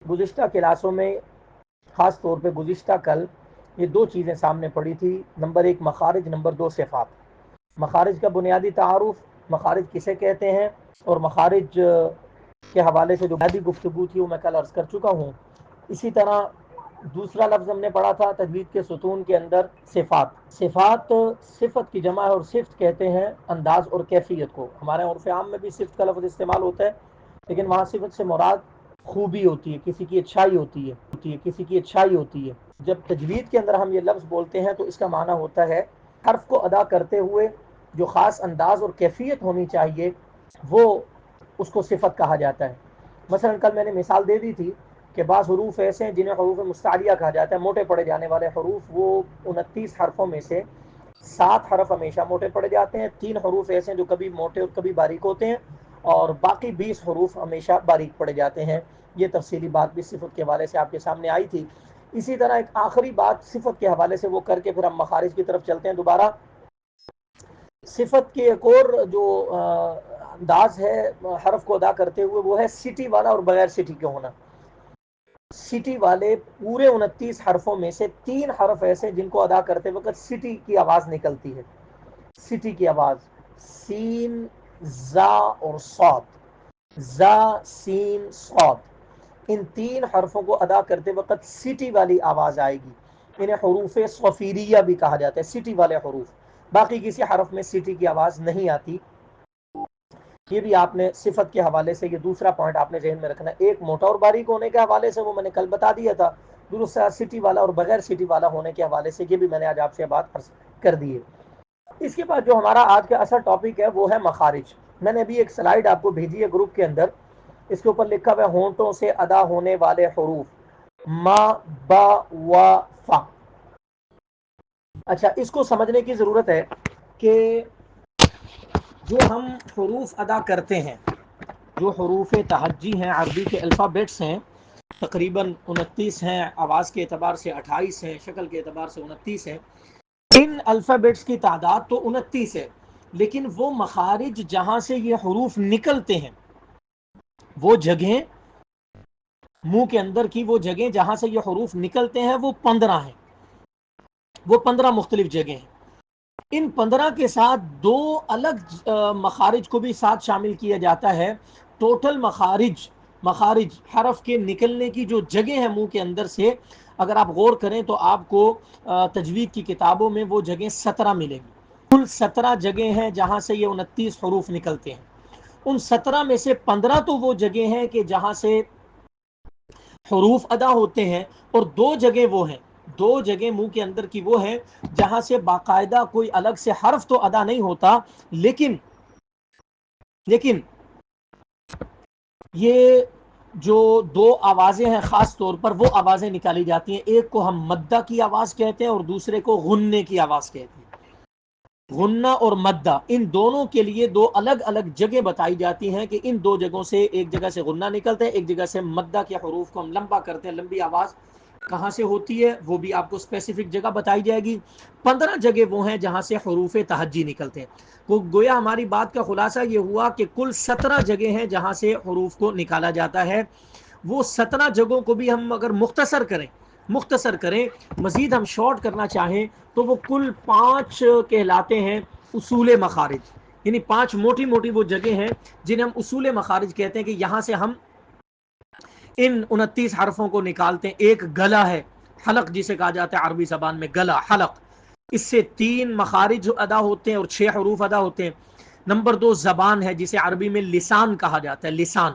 گزشتہ کلاسوں میں خاص طور پہ گزشتہ کل یہ دو چیزیں سامنے پڑی تھی، نمبر ایک مخارج، نمبر دو صفات۔ مخارج کا بنیادی تعارف، مخارج کسے کہتے ہیں، اور مخارج کے حوالے سے جو بنیادی گفتگو تھی وہ میں کل عرض کر چکا ہوں۔ اسی طرح دوسرا لفظ ہم نے پڑھا تھا تجوید کے ستون کے اندر صفات۔ صفات صفت کی جمع ہے، اور صفت کہتے ہیں انداز اور کیفیت کو۔ ہمارے عرف عام میں بھی صفت کا لفظ استعمال ہوتا ہے، لیکن وہاں صفت سے مراد خوبی ہوتی ہے، کسی کی اچھائی ہوتی ہے، کسی کی اچھائی ہوتی ہے۔ جب تجوید کے اندر ہم یہ لفظ بولتے ہیں تو اس کا معنی ہوتا ہے حرف کو ادا کرتے ہوئے جو خاص انداز اور کیفیت ہونی چاہیے وہ اس کو صفت کہا جاتا ہے۔ مثلا کل میں نے مثال دے دی تھی کہ بعض حروف ایسے ہیں جنہیں حروف مستعلیہ کہا جاتا ہے، موٹے پڑے جانے والے حروف۔ وہ 29 حرفوں میں سے 7 حرف ہمیشہ موٹے پڑے جاتے ہیں، 3 حروف ایسے ہیں جو کبھی موٹے اور کبھی باریک ہوتے ہیں، اور باقی 20 حروف ہمیشہ باریک پڑے جاتے ہیں۔ یہ تفصیلی بات بھی صفت کے حوالے سے آپ کے سامنے آئی تھی۔ اسی طرح ایک آخری بات صفت کے حوالے سے وہ کر کے پھر ہم مخارج کی طرف چلتے ہیں دوبارہ۔ صفت کے ایک اور جو انداز ہے حرف کو ادا کرتے ہوئے وہ ہے سٹی والا اور بغیر سٹی کے ہونا۔ سٹی والے پورے 29 حرفوں میں سے 3 حرف ایسے جن کو ادا کرتے وقت سٹی کی آواز نکلتی ہے۔ سٹی کی آواز سین، زا اور صاد، زا سین صاد، ان 3 حرفوں کو ادا کرتے وقت سٹی والی آواز آئے گی۔ انہیں حروف صفیریہ بھی کہا جاتا ہے، سٹی والے حروف۔ باقی کسی حرف میں سٹی کی آواز نہیں آتی۔ یہ بھی آپ نے صفت کے حوالے سے یہ دوسرا پوائنٹ آپ نے ذہن میں رکھنا ہے۔ ایک موٹا اور باریک ہونے کے حوالے سے وہ میں نے کل بتا دیا تھا، دوسرا سٹی والا اور بغیر سٹی والا ہونے کے حوالے سے یہ بھی میں نے آج آپ سے بات کر دی ہے۔ اس کے بعد جو ہمارا آج کا اصل ٹاپک ہے وہ ہے مخارج۔ میں نے ابھی ایک سلائیڈ آپ کو بھیجی ہے گروپ کے اندر، اس کے اوپر لکھا ہوا ہے ہونٹوں سے ادا ہونے والے حروف ما، با، وا، فا۔ اچھا، اس کو سمجھنے کی ضرورت ہے کہ جو ہم حروف ادا کرتے ہیں، جو حروف تہجی ہیں، عربی کے الفابیٹس ہیں، تقریباً 29 ہیں، آواز کے اعتبار سے 28 ہیں، شکل کے اعتبار سے 29 ہیں۔ ان الفابیٹس کی تعداد تو 29 ہے، لیکن وہ مخارج جہاں سے یہ حروف نکلتے ہیں، وہ جگہیں منہ کے اندر کی وہ جگہیں جہاں سے یہ حروف نکلتے ہیں وہ 15 ہیں، وہ 15 مختلف جگہیں ہیں۔ ان 15 کے ساتھ 2 الگ مخارج کو بھی ساتھ شامل کیا جاتا ہے۔ ٹوٹل مخارج حرف کے نکلنے کی جو جگہ ہے منہ کے اندر سے، اگر آپ غور کریں تو آپ کو تجوید کی کتابوں میں وہ جگہیں 17 ملے گی۔ کل 17 جگہیں ہیں جہاں سے یہ 29 حروف نکلتے ہیں۔ ان 17 میں سے 15 تو وہ جگہ ہیں کہ جہاں سے حروف ادا ہوتے ہیں، اور 2 جگہ وہ ہیں، 2 جگہ منہ کے اندر کی وہ ہیں جہاں سے باقاعدہ کوئی الگ سے حرف تو ادا نہیں ہوتا، لیکن یہ جو 2 آوازیں ہیں خاص طور پر وہ آوازیں نکالی جاتی ہیں۔ ایک کو ہم مدہ کی آواز کہتے ہیں اور دوسرے کو غننے کی آواز کہتے ہیں۔ غنہ اور مدہ، ان دونوں کے لیے 2 الگ الگ جگہ بتائی جاتی ہیں کہ ان 2 جگہوں سے، ایک جگہ سے غنہ نکلتے ہیں، ایک جگہ سے مدہ کے حروف کو ہم لمبا کرتے ہیں۔ لمبی آواز کہاں سے ہوتی ہے وہ بھی آپ کو اسپیسیفک جگہ بتائی جائے گی۔ 15 جگہ وہ ہیں جہاں سے حروف تہجی نکلتے ہیں۔ گویا ہماری بات کا خلاصہ یہ ہوا کہ کل 17 جگہ ہیں جہاں سے حروف کو نکالا جاتا ہے۔ وہ 17 جگہوں کو بھی ہم اگر مختصر کریں، مزید ہم شارٹ کرنا چاہیں تو وہ کل 5 کہلاتے ہیں اصول مخارج، یعنی 5 موٹی موٹی وہ جگہ ہیں جنہیں ہم اصول مخارج کہتے ہیں کہ یہاں سے ہم ان 29 حرفوں کو نکالتے ہیں۔ ایک گلا ہے، حلق جسے کہا جاتا ہے عربی زبان میں، گلا، حلق، اس سے 3 مخارج ادا ہوتے ہیں اور 6 حروف ادا ہوتے ہیں۔ نمبر 2 زبان ہے جسے عربی میں لسان کہا جاتا ہے، لسان،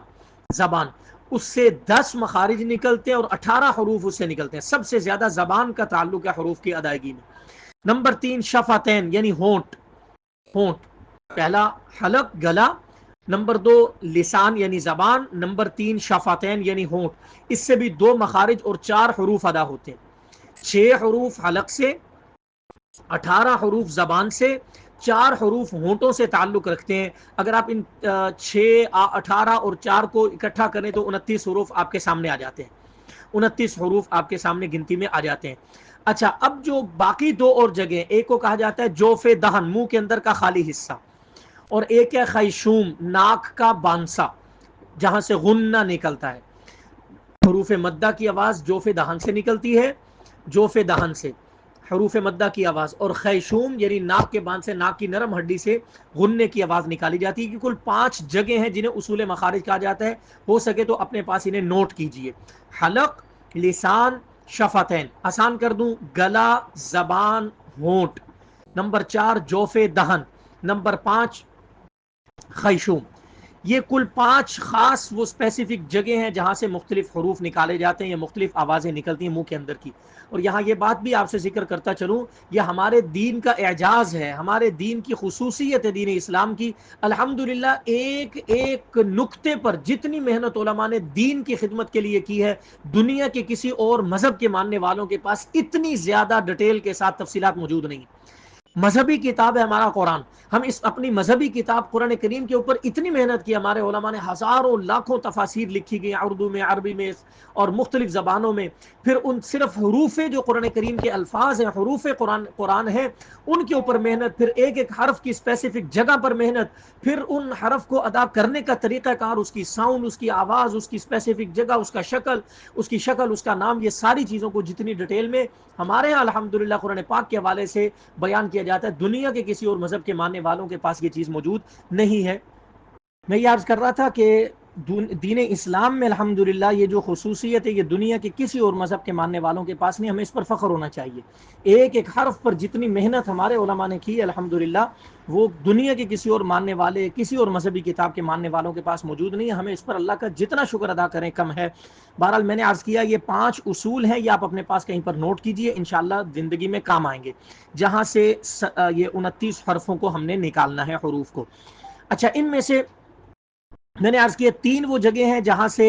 زبان، اس سے 10 مخارج نکلتے ہیں اور 18 حروف اس سے نکلتے ہیں۔ سب سے زیادہ زبان کا تعلق ہے حروف کی ادائیگی میں۔ نمبر 3 شفتین یعنی ہونٹ، پہلا حلق، گلا، نمبر 2 لسان یعنی زبان، نمبر 3 شفتین یعنی ہونٹ، اس سے بھی 2 مخارج اور 4 حروف ادا ہوتے ہیں۔ 6 حروف حلق سے، 18 حروف زبان سے، 4 حروف ہونٹوں سے تعلق رکھتے ہیں۔ اگر آپ ان 6، 18 اور 4 کو اکٹھا کریں تو 29 حروف آپ کے سامنے آ جاتے ہیں، 29 حروف آپ کے سامنے گنتی میں آ جاتے ہیں۔ اچھا، اب جو باقی 2 اور جگہ، ایک کو کہا جاتا ہے جوف دہن، منہ کے اندر کا خالی حصہ، اور ایک ہے خیشوم، ناک کا بانسا، جہاں سے غنہ نکلتا ہے۔ حروف مدہ کی آواز جوف دہن سے نکلتی ہے، جوف دہن سے حروف مدہ کی آواز، اور خیشوم یعنی ناک کے باندھ سے، ناک کی نرم ہڈی سے غننے کی آواز نکالی جاتی ہے. کہ کل 5 جگہ ہیں جنہیں اصول مخارج کہا جاتا ہے. ہو سکے تو اپنے پاس انہیں نوٹ کیجئے. حلق، لسان، شفتین. آسان کر دوں، گلا، زبان، ہونٹ. نمبر 4 جوف دہن. نمبر 5 خیشوم. یہ کل 5 خاص وہ اسپیسیفک جگہ ہیں جہاں سے مختلف حروف نکالے جاتے ہیں یا مختلف آوازیں نکلتی ہیں منہ کے اندر کی. اور یہاں یہ بات بھی آپ سے ذکر کرتا چلوں، یہ ہمارے دین کا اعجاز ہے، ہمارے دین کی خصوصیت ہے دین اسلام کی. الحمدللہ ایک ایک نقطے پر جتنی محنت علماء نے دین کی خدمت کے لیے کی ہے، دنیا کے کسی اور مذہب کے ماننے والوں کے پاس اتنی زیادہ ڈیٹیل کے ساتھ تفصیلات موجود نہیں. مذہبی کتاب ہے ہمارا قرآن، ہم اس اپنی مذہبی کتاب قرآن کریم کے اوپر اتنی محنت کی. ہمارے علماء نے ہزاروں لاکھوں تفاسیر لکھی گئی اردو میں، عربی میں اور مختلف زبانوں میں. پھر ان صرف حروف جو قرآن کریم کے الفاظ ہیں، حروف قرآن ہیں، ان کے اوپر محنت، پھر ایک ایک حرف کی اسپیسیفک جگہ پر محنت، پھر ان حرف کو ادا کرنے کا طریقہ کار، اس کی ساؤنڈ، اس کی آواز، اس کی اسپیسیفک جگہ، اس کی شکل، اس کا نام، یہ ساری چیزوں کو جتنی ڈیٹیل میں ہمارے ہاں الحمدللہ قرآن پاک کے حوالے سے بیان کیا جاتا ہے، دنیا کے کسی اور مذہب کے ماننے والوں کے پاس یہ چیز موجود نہیں ہے. میں یہ عرض کر رہا تھا کہ دین اسلام میں الحمدللہ یہ جو خصوصیت ہے یہ دنیا کے کسی اور مذہب کے ماننے والوں کے پاس نہیں. ہمیں اس پر فخر ہونا چاہیے. ایک ایک حرف پر جتنی محنت ہمارے علماء نے کی الحمدللہ، وہ دنیا کے کسی اور ماننے والے، کسی اور مذہبی کتاب کے ماننے والوں کے پاس موجود نہیں ہے. ہمیں اس پر اللہ کا جتنا شکر ادا کریں کم ہے. بہرحال میں نے عرض کیا یہ 5 اصول ہیں، یہ آپ اپنے پاس کہیں پر نوٹ کیجئے، انشاءاللہ زندگی میں کام آئیں گے. جہاں سے یہ 29 حرفوں کو ہم نے نکالنا ہے، حروف کو. اچھا، ان میں سے میں نے عرض کیا 3 وہ جگہ ہیں جہاں سے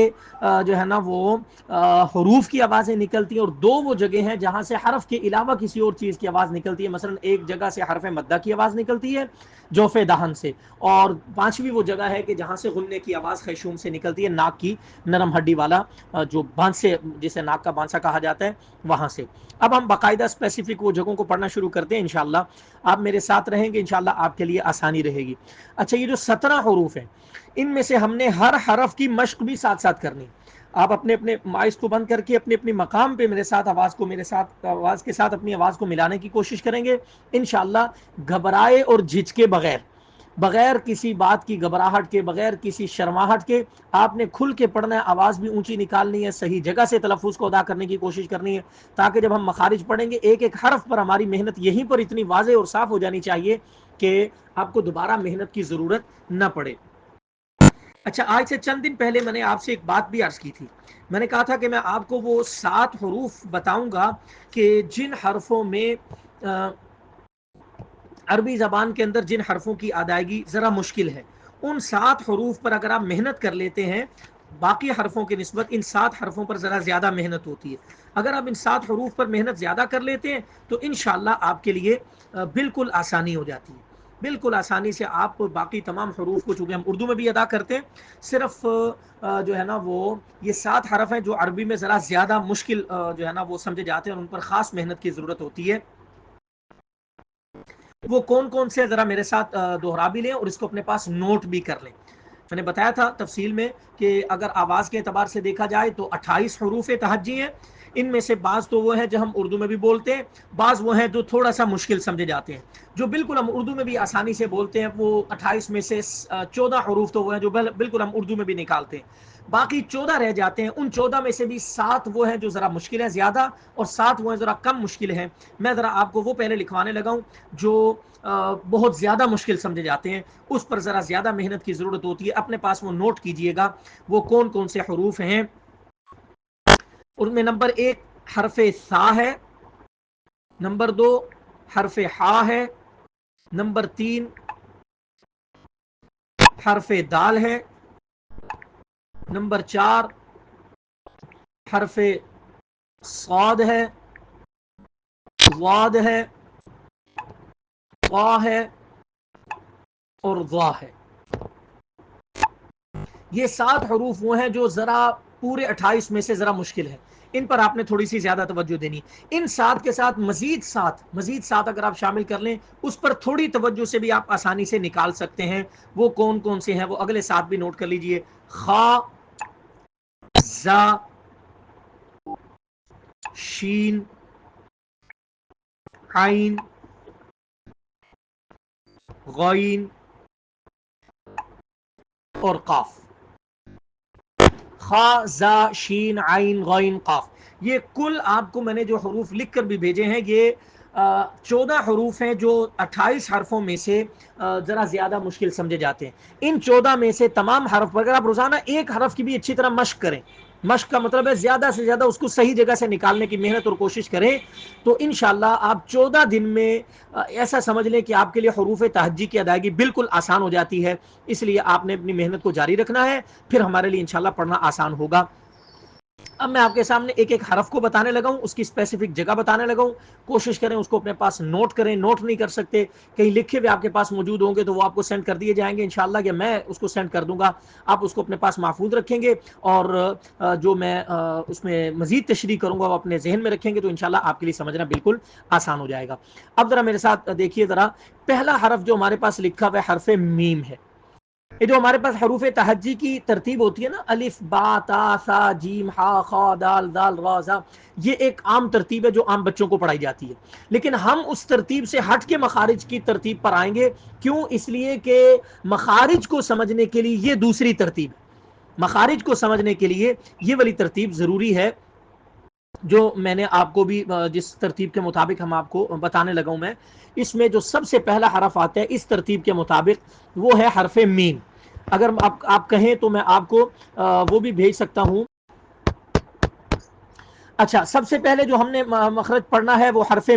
جو ہے نا وہ حروف کی آوازیں نکلتی ہیں، اور 2 وہ جگہ ہیں جہاں سے حرف کے علاوہ کسی اور چیز کی آواز نکلتی ہے. مثلا ایک جگہ سے حرف مدہ کی آواز نکلتی ہے جوف دہن سے، اور 5ویں وہ جگہ ہے کہ جہاں سے غننے کی آواز خیشوم سے نکلتی ہے، ناک کی نرم ہڈی والا جو باندھ سے، جسے ناک کا بانسا کہا جاتا ہے، وہاں سے. اب ہم باقاعدہ اسپیسیفک وہ جگہوں کو پڑھنا شروع کرتے ہیں. انشاءاللہ آپ میرے ساتھ رہیں گے، انشاءاللہ آپ کے لیے آسانی رہے گی. اچھا، یہ جو 17 حروف ہیں ان میں سے ہم نے ہر حرف کی مشق بھی ساتھ ساتھ کرنی. آپ اپنے اپنے مائس کو بند کر کے اپنے اپنے مقام پہ میرے ساتھ آواز کے ساتھ اپنی آواز کو ملانے کی کوشش کریں گے انشاءاللہ، گھبرائے اور جھجکے بغیر کسی بات کی گھبراہٹ کے، بغیر کسی شرماہٹ کے آپ نے کھل کے پڑھنا ہے. آواز بھی اونچی نکالنی ہے، صحیح جگہ سے تلفظ کو ادا کرنے کی کوشش کرنی ہے، تاکہ جب ہم مخارج پڑھیں گے ایک ایک حرف پر ہماری محنت یہیں پر اتنی واضح اور صاف ہو جانی چاہیے کہ آپ کو دوبارہ محنت کی ضرورت نہ پڑے. اچھا، آج سے چند دن پہلے میں نے آپ سے ایک بات بھی عرض کی تھی. میں نے کہا تھا کہ میں آپ کو وہ 7 حروف بتاؤں گا کہ جن حرفوں میں عربی زبان کے اندر جن حرفوں کی ادائیگی ذرا مشکل ہے، ان 7 حروف پر اگر آپ محنت کر لیتے ہیں، باقی حرفوں کی نسبت ان 7 حرفوں پر ذرا زیادہ محنت ہوتی ہے. اگر آپ ان 7 حروف پر محنت زیادہ کر لیتے ہیں تو انشاءاللہ آپ کے لیے بالکل آسانی ہو جاتی ہے. بالکل آسانی سے آپ باقی تمام حروف کو، چونکہ ہم اردو میں بھی ادا کرتے ہیں، صرف جو ہے نا وہ یہ 7 حرف ہیں جو عربی میں ذرا زیادہ مشکل جو ہے نا وہ سمجھے جاتے ہیں اور ان پر خاص محنت کی ضرورت ہوتی ہے. وہ کون کون سے ذرا میرے ساتھ دوہرا بھی لیں اور اس کو اپنے پاس نوٹ بھی کر لیں. میں نے بتایا تھا تفصیل میں کہ اگر آواز کے اعتبار سے دیکھا جائے تو 28 حروف تہجی ہیں. ان میں سے بعض تو وہ ہیں جو ہم اردو میں بھی بولتے ہیں، بعض وہ ہیں جو تھوڑا سا مشکل سمجھے جاتے ہیں. جو بالکل ہم اردو میں بھی آسانی سے بولتے ہیں وہ 28 میں سے 14 حروف تو وہ ہیں جو بالکل ہم اردو میں بھی نکالتے ہیں. باقی 14 رہ جاتے ہیں. ان 14 میں سے بھی 7 وہ ہیں جو ذرا مشکل ہے زیادہ، اور 7 وہ ہیں ذرا کم مشکل ہیں. میں ذرا آپ کو وہ پہلے لکھوانے لگا ہوں جو بہت زیادہ مشکل سمجھے جاتے ہیں، اس پر ذرا زیادہ محنت کی ضرورت ہوتی ہے. اپنے پاس وہ نوٹ کیجئے گا وہ کون کون سے حروف ہیں. ان میں نمبر 1 حرف ثا ہے، نمبر 2 حرف حا ہے، نمبر 3 حرف دال ہے، نمبر 4 حرف صاد ہے، واد ہے، قا ہے اور ضا ہے. یہ 7 حروف وہ ہیں جو ذرا پورے 28 میں سے ذرا مشکل ہے. ان پر آپ نے تھوڑی سی زیادہ توجہ دینی. ان 7 کے ساتھ مزید 7 اگر آپ شامل کر لیں، اس پر تھوڑی توجہ سے بھی آپ آسانی سے نکال سکتے ہیں. وہ کون کون سے ہیں وہ اگلے 7 بھی نوٹ کر لیجئے. خا، زا، شین عین غین اور قاف، خا زا شین عین غین قاف، یہ کل آپ کو میں نے جو حروف لکھ کر بھی بھیجے ہیں یہ 14 حروف ہیں جو 28 حرفوں میں سے ذرا زیادہ مشکل سمجھے جاتے ہیں۔ ان 14 میں سے تمام حرف پر اگر آپ روزانہ ایک حرف کی بھی اچھی طرح مشق کریں، مشق کا مطلب ہے زیادہ سے زیادہ اس کو صحیح جگہ سے نکالنے کی محنت اور کوشش کریں، تو انشاءاللہ آپ 14 دن میں ایسا سمجھ لیں کہ آپ کے لیے حروف تہجی کی ادائیگی بالکل آسان ہو جاتی ہے۔ اس لیے آپ نے اپنی محنت کو جاری رکھنا ہے، پھر ہمارے لیے انشاءاللہ پڑھنا آسان ہوگا۔ اب میں آپ کے سامنے ایک ایک حرف کو بتانے لگا ہوں، اس کی اسپیسیفک جگہ بتانے لگا ہوں، کوشش کریں اس کو اپنے پاس نوٹ کریں، نوٹ نہیں کر سکتے کہیں لکھے ہوئے آپ کے پاس موجود ہوں گے تو وہ آپ کو سینڈ کر دیے جائیں گے انشاءاللہ، کہ میں اس کو سینڈ کر دوں گا، آپ اس کو اپنے پاس محفوظ رکھیں گے، اور جو میں اس میں مزید تشریح کروں گا وہ اپنے ذہن میں رکھیں گے، تو انشاءاللہ آپ کے لیے سمجھنا بالکل آسان ہو جائے گا۔ اب ذرا میرے ساتھ دیکھیے، ذرا پہلا حرف جو ہمارے پاس لکھا ہوا ہے حرف میم ہے۔ یہ جو ہمارے پاس حروف تہجی کی ترتیب ہوتی ہے نا، الف با تا ثا جیم ہا خا دال دال را زا، یہ ایک عام ترتیب ہے جو عام بچوں کو پڑھائی جاتی ہے، لیکن ہم اس ترتیب سے ہٹ کے مخارج کی ترتیب پر آئیں گے۔ کیوں؟ اس لیے کہ مخارج کو سمجھنے کے لیے یہ دوسری ترتیب، مخارج کو سمجھنے کے لیے یہ والی ترتیب ضروری ہے جو میں نے آپ کو بھی جس ترتیب کے مطابق ہم آپ کو بتانے لگا ہوں میں، اس میں جو سب سے پہلا حرف آتا ہے اس ترتیب کے مطابق وہ ہے حرف میم۔ اگر آپ کہیں تو میں آپ کو وہ بھی بھیج سکتا ہوں۔ اچھا، سب سے پہلے جو ہم نے مخرج پڑھنا ہے وہ حرف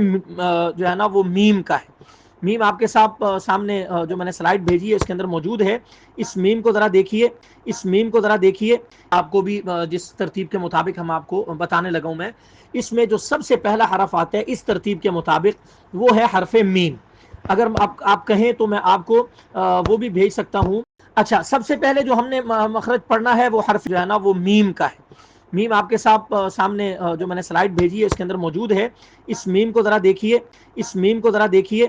جو ہے نا وہ میم کا ہے۔ میم آپ کے سامنے جو میں نے سلائیڈ بھیجی ہے اس کے اندر موجود ہے، اس میم کو ذرا دیکھیے، اس میم کو ذرا دیکھیے، آپ کو بھی جس ترتیب کے مطابق ہم آپ کو بتانے لگا ہوں میں، اس میں جو سب سے پہلا حرف آتا ہے اس ترتیب کے مطابق وہ ہے حرف میم۔ اگر آپ کہیں تو میں آپ کو وہ بھی بھیج سکتا ہوں۔ اچھا، سب سے پہلے جو ہم نے مخرج پڑھنا ہے وہ حرف جو ہے نا وہ میم کا ہے۔ میم آپ کے سامنے جو میں نے سلائیڈ بھیجی ہے اس کے اندر موجود ہے، اس میم کو ذرا دیکھیے، اس میم کو ذرا دیکھیے۔